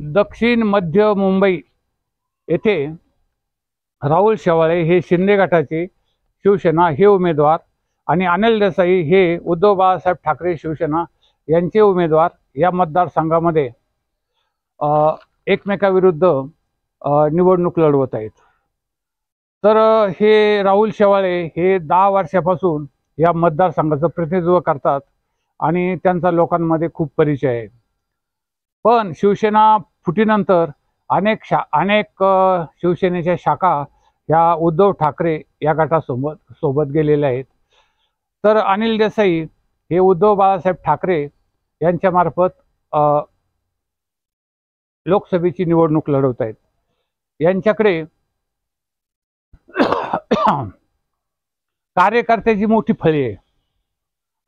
दक्षिण मध्य मुंबई येथे राहुल शेवाळे हे शिंदे गटाचे शिवसेना हे उमेदवार आणि अनिल देसाई हे उद्धव बाळासाहेब ठाकरे शिवसेना यांचे उमेदवार या मतदारसंघामध्ये एकमेकाविरुद्ध निवडणूक लढवत आहेत। तर हे राहुल शेवाळे हे 10 वर्षापासून या मतदारसंघाचं प्रतिनिधित्व करतात आणि त्यांचा लोकांमध्ये खूप परिचय आहे। पण शिवसेना फुटीनंतर अनेक शिवसेनेच्या शाखा या उद्धव ठाकरे या गटासोबत गेलेल्या आहेत। तर अनिल देसाई हे उद्धव बाळासाहेब ठाकरे यांच्या मार्फत लोकसभेची निवडणूक लढवत आहेत। यांच्याकडे कार्यकर्त्याची मोठी फळी आहे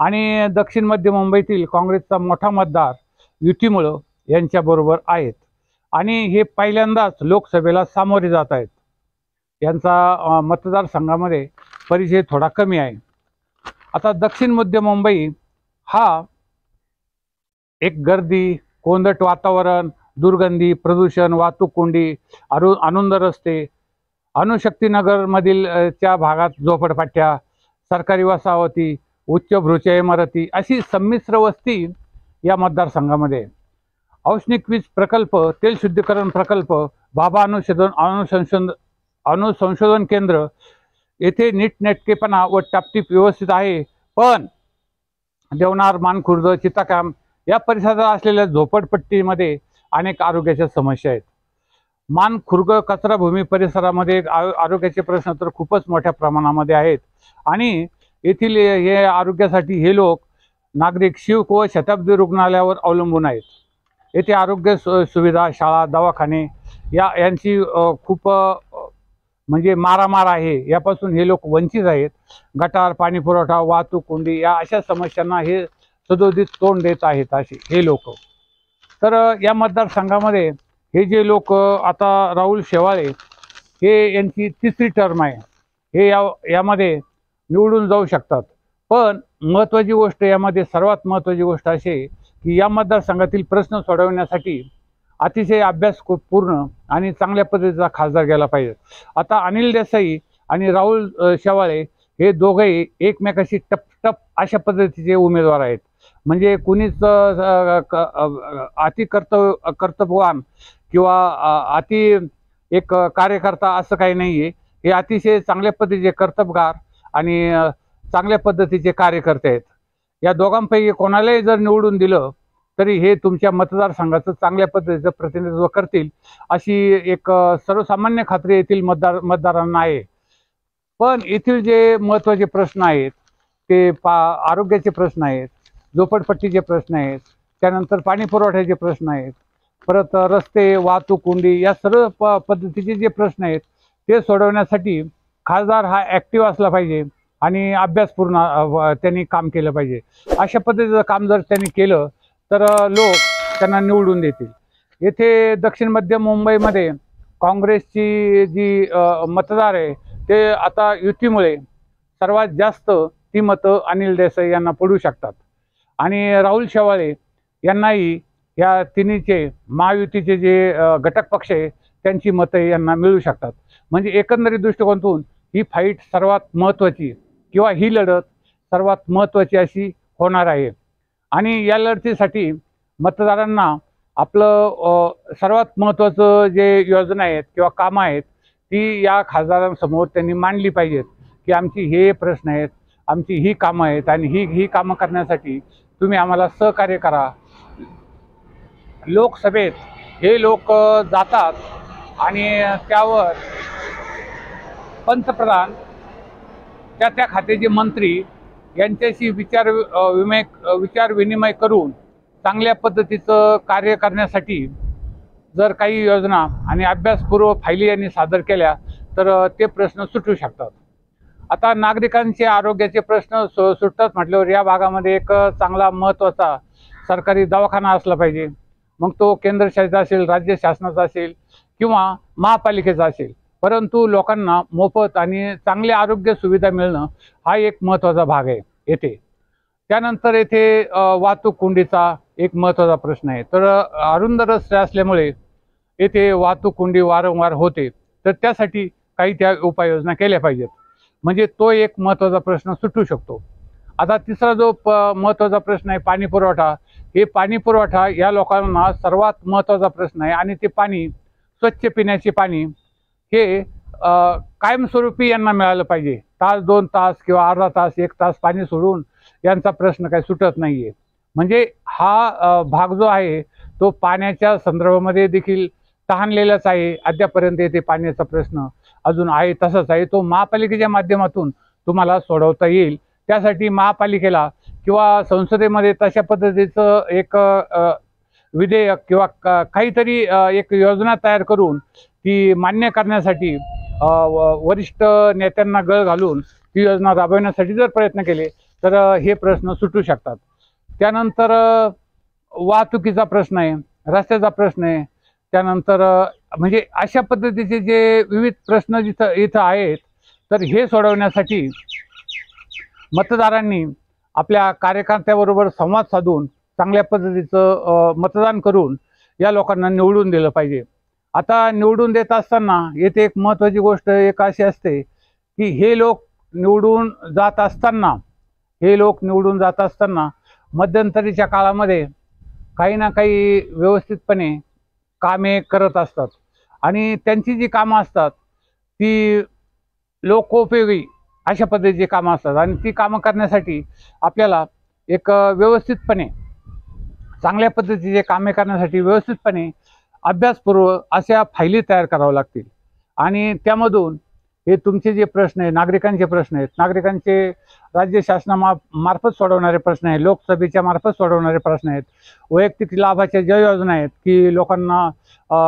आणि दक्षिण मध्य मुंबईतील काँग्रेसचा मोठा मतदार युतीमुळे यांच्याबरोबर आहेत आणि हे पहिल्यांदाच लोकसभेला सामोरे जात आहेत। यांचा मतदारसंघामध्ये परिचय थोडा कमी आहे। आता दक्षिण मध्य मुंबई हा एक गर्दी, कोंदट वातावरण, दुर्गंधी, प्रदूषण, वाहतूक कोंडी, अनुंद रस्ते, अणुशक्तीनगरमधील च्या भागात झोपडपट्ट्या, सरकारी वसाहती, उच्चभ्रूच्या इमारती अशी संमिश्र वस्ती या मतदारसंघामध्ये। औष्णिक वीज प्रकल्प, तेल शुद्धीकरण प्रकल्प, भाभा अणुसंशोधन केंद्र येथे नीटनेटकेपणा व टापटीप व्यवस्थित आहे। पण देवनार, मानखुर्द, चित्ताकाम या परिसरात असलेल्या झोपडपट्टीमध्ये अनेक आरोग्याच्या समस्या आहेत। मानखुर्द कचराभूमी परिसरामध्ये आरोग्याचे प्रश्न तर खूपच मोठ्या प्रमाणामध्ये आहेत आणि येथील हे आरोग्यासाठी हे लोक नागरिक शिव व शताब्दी रुग्णालयावर अवलंबून आहेत। येथे आरोग्य सुविधा, शाळा, दवाखाने यांची खूप म्हणजे मारामार आहे। यापासून हे लोक वंचित आहेत। गटार, पाणी पुरवठा, वाहतूक कोंडी या अशा समस्यांना हे सदोदित तोंड देत आहेत असे हे लोक। तर या मतदारसंघामध्ये हे जे लोक आता राहुल शेवाळे हे यांची 3री टर्म आहे, हे यामध्ये निवडून जाऊ शकतात। पण महत्त्वाची गोष्ट यामध्ये सर्वात महत्त्वाची गोष्ट अशी आहे की या मतदारसंघातील प्रश्न सोडवण्यासाठी अतिशय अभ्यासपूर्ण आणि चांगल्या पद्धतीचा खासदार गेला पाहिजे। आता अनिल देसाई आणि राहुल शेवाळे हे दोघेही एकमेकाशी टप अशा पद्धतीचे उमेदवार आहेत। म्हणजे कुणीच अति कर्तव्यवान किंवा अति एक कार्यकर्ता असं काही नाही आहे। हे अतिशय चांगल्या पद्धतीचे कर्तबगार आणि चांगल्या पद्धतीचे कार्यकर्ते आहेत। या दोघांपैकी कोणालाही जर निवडून दिलं तरी हे तुमच्या मतदारसंघाचं चांगल्या पद्धतीचं प्रतिनिधित्व करतील अशी एक सर्वसामान्य खात्री येथील मतदारांना आहे। पण येथील जे महत्त्वाचे प्रश्न आहेत ते आरोग्याचे प्रश्न आहेत, झोपडपट्टीचे प्रश्न आहेत, त्यानंतर पाणी पुरवठ्याचे प्रश्न आहेत, परत रस्ते, वाहतूक कोंडी या सर्व पद्धतीचे जे प्रश्न आहेत ते सोडवण्यासाठी खासदार हा ॲक्टिव्ह असला पाहिजे आणि अभ्यासपूर्ण त्यांनी काम केलं पाहिजे। अशा पद्धतीचं काम जर त्यांनी केलं तर लोक त्यांना निवडून देतील। येथे दक्षिण मध्य मुंबईमध्ये काँग्रेसची जी मतदार आहे ते आता युतीमुळे सर्वात जास्त ती मतं अनिल देसाई यांना पडू शकतात आणि राहुल शेवाळे यांनाही या तिन्हीचे महायुतीचे जे घटक पक्ष आहे त्यांची मतं यांना मिळू शकतात। म्हणजे एकंदरीत दृष्टिकोनातून ही फाईट सर्वात महत्त्वाची किंवा ही लढत सर्वात महत्त्वाची अशी होणार आहे आणि या लढतीसाठी मतदारांना आपलं सर्वात महत्त्वाचं जे योजना आहेत किंवा कामं आहेत ती या खासदारांसमोर त्यांनी मांडली पाहिजेत की आमची हे प्रश्न आहेत, आमची ही कामं आहेत आणि ही कामं करण्यासाठी तुम्ही आम्हाला सहकार्य करा। लोकसभेत हे लोक जातात आणि त्यावर पंतप्रधान त्या खात्याचे मंत्री यांच्याशी विचार विनिमय करून चांगल्या पद्धतीचं कार्य करण्यासाठी जर काही योजना आणि अभ्यासपूर्व फायली यांनी सादर केल्या तर ते प्रश्न सुटू शकतात। आता नागरिकांचे आरोग्याचे प्रश्न सुटतात म्हटल्यावर या भागामध्ये एक चांगला महत्त्वाचा सरकारी दवाखाना असला पाहिजे। मग तो केंद्रशासित असेल, राज्य शासनाचा असेल किंवा महापालिकेचा असेल, परंतु लोकांना मोफत आणि चांगले आरोग्य सुविधा मिळणं हा एक महत्त्वाचा भाग आहे येथे। त्यानंतर येथे वाहतूक कोंडीचा एक महत्त्वाचा प्रश्न आहे। तर अरुंद रस्ते असल्यामुळे येथे वाहतूक कोंडी वारंवार होते, तर त्यासाठी काही त्या उपाययोजना केल्या पाहिजेत, म्हणजे तो एक महत्त्वाचा प्रश्न सुटू शकतो। आता तिसरा जो महत्त्वाचा प्रश्न आहे पाणी पुरवठा, हे पाणी पुरवठा या लोकांना सर्वात महत्त्वाचा प्रश्न आहे आणि ते पाणी स्वच्छ पिण्याचे पाणी हे कायमस्वरूपी यांना मिळालं पाहिजे। तास 2 तास किंवा अर्धा तास 1 तास पाणी सोडून यांचा प्रश्न काही सुटत नाही आहे। म्हणजे हा भाग जो आहे तो पाण्याच्या संदर्भामध्ये देखील तहानलेलाच आहे। अद्यापर्यंत येथे पाण्याचा प्रश्न अजून आहे तसाच आहे, तो महापालिकेच्या माध्यमातून तुम्हाला सोडवता येईल। त्यासाठी महापालिकेला किंवा संसदेमध्ये तशा पद्धतीचं एक विधेयक किंवा काहीतरी एक योजना तयार करून ती मान्य करण्यासाठी वरिष्ठ नेत्यांना गळ घालून ती योजना राबवण्यासाठी जर प्रयत्न केले तर हे प्रश्न सुटू शकतात। त्यानंतर वाहतुकीचा प्रश्न आहे, रस्त्याचा प्रश्न आहे, त्यानंतर म्हणजे अशा पद्धतीचे जे विविध प्रश्न इथं आहेत, तर हे सोडवण्यासाठी मतदारांनी आपल्या कार्यकर्त्याबरोबर संवाद साधून चांगल्या पद्धतीचं मतदान करून या लोकांना निवडून दिलं पाहिजे। आता निवडून देत असताना येथे एक महत्त्वाची गोष्ट एक अशी असते की हे लोक निवडून जात असताना मध्यंतरीच्या काळामध्ये काही ना काही व्यवस्थितपणे कामे करत असतात आणि त्यांची जी कामं असतात ती लोकोपयोगी अशा पद्धतीची कामं असतात आणि ती कामं करण्यासाठी आपल्याला एक व्यवस्थितपणे चांगल्या पद्धतीचे कामे करण्यासाठी व्यवस्थितपणे अभ्यासपूर्वक अशा फायली तयार कराव्या लागतील आणि त्यामधून हे तुमचे जे प्रश्न आहेत, नागरिकांचे प्रश्न आहेत, नागरिकांचे राज्य शासनामार्फत सोडवणारे प्रश्न आहेत, लोकसभेच्या मार्फत सोडवणारे प्रश्न आहेत, वैयक्तिक लाभाच्या ज्या योजना आहेत की लोकांना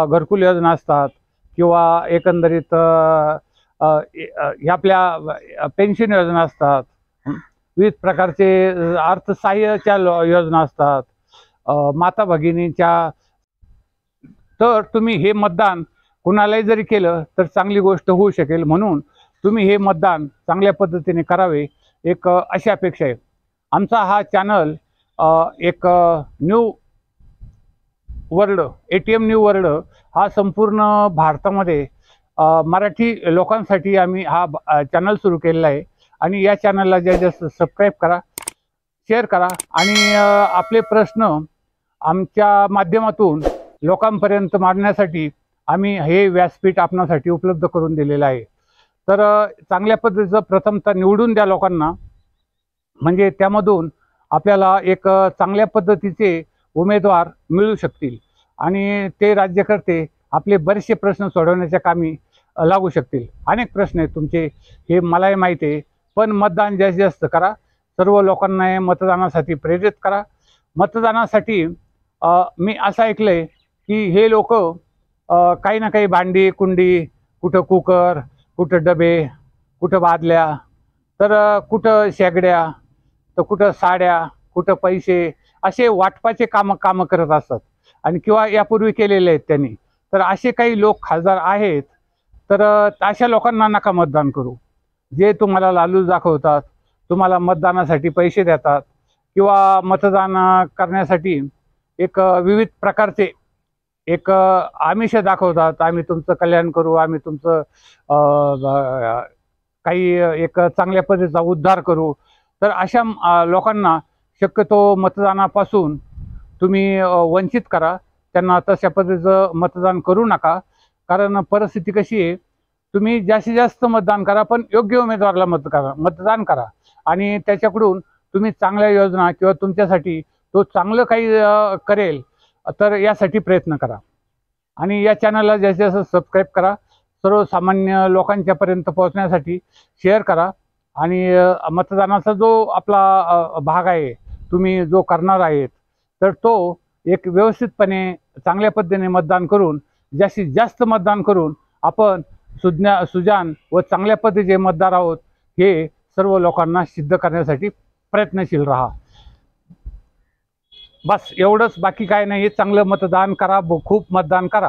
घरकुल योजना असतात किंवा एकंदरीत आपल्या पेन्शन योजना असतात, विविध प्रकारचे अर्थसहाय्याच्या योजना असतात, माता भगिनींच्या, तर तुम्ही हे मतदान कुणालाही जरी केलं तर चांगली गोष्ट होऊ शकेल, म्हणून तुम्ही हे मतदान चांगल्या पद्धतीने करावे एक अशी अपेक्षा आहे। आमचा हा चॅनल एक new world ATM new world हा संपूर्ण भारतामध्ये मराठी लोकांसाठी आम्ही हा चॅनल सुरू केलेला आहे आणि या चॅनलला जास्त सबस्क्राईब करा, शेअर करा आणि आपले प्रश्न आमच्या माध्यमातून लोकांपर्यंत मांडण्यासाठी आम्ही हे व्यासपीठ आपणासाठी उपलब्ध करून दिलेलं आहे। तर चांगल्या पद्धतीचं प्रथमतः निवडून द्या लोकांना, म्हणजे त्यामधून आपल्याला एक चांगल्या पद्धतीचे उमेदवार मिळू शकतील आणि ते राज्यकर्ते आपले बरेचसे प्रश्न सोडवण्याच्या कामी लागू शकतील। अनेक प्रश्न आहेत तुमचे, हे मलाही माहिती आहे, पण मतदान जास्तीत जास्त करा, सर्व लोकांना मतदानासाठी प्रेरित करा। मतदानासाठी मी असं ऐकलंय की हे लोक काही ना काही भांडी कुंडी, कुठं कुकर, कुठं डबे, कुठं बादल्या, तर कुठं शेगड्या, तर कुठं साड्या, कुठं पैसे, असे वाटपाचे कामं करत असतात आणि किंवा यापूर्वी केलेले आहेत त्यांनी। तर असे काही लोक खासदार आहेत, तर अशा लोकांना नका मतदान करू, जे तुम्हाला लालूच दाखवतात, तुम्हाला मतदानासाठी पैसे देतात किंवा मतदान करण्यासाठी एक विविध प्रकारचे एक आमिष दाखवतात, आम्ही तुमचं कल्याण करू, आम्ही तुमचं काही एक चांगल्या पद्धतीचा उद्धार करू। तर अशा लोकांना शक्यतो मतदानापासून तुम्ही वंचित करा, त्यांना तशा पद्धतीचं मतदान करू नका। कारण परिस्थिती कशी आहे, तुम्ही जास्तीत जास्त मतदान करा, पण योग्य उमेदवाराला मतदान करा आणि त्याच्याकडून तुम्ही चांगल्या योजना किंवा तुमच्यासाठी तो चांगलं काही करेल तर यासाठी प्रयत्न करा आणि या चॅनलला जास्तीत जास्त सबस्क्राईब करा, सर्वसामान्य लोकांच्यापर्यंत पोहोचण्यासाठी शेअर करा आणि मतदानाचा जो आपला भाग आहे तुम्ही जो करणार आहेत, तर तो एक व्यवस्थितपणे चांगल्या पद्धतीने मतदान करून जास्तीत जास्त मतदान करून आपण सुजान व चांगल्या पद्धतीचे मतदार आहोत हे सर्व लोकांना सिद्ध करण्यासाठी प्रयत्नशील राहा। बस एवढंच, बाकी काय नाही। चांगलं मतदान करा, खूप मतदान करा।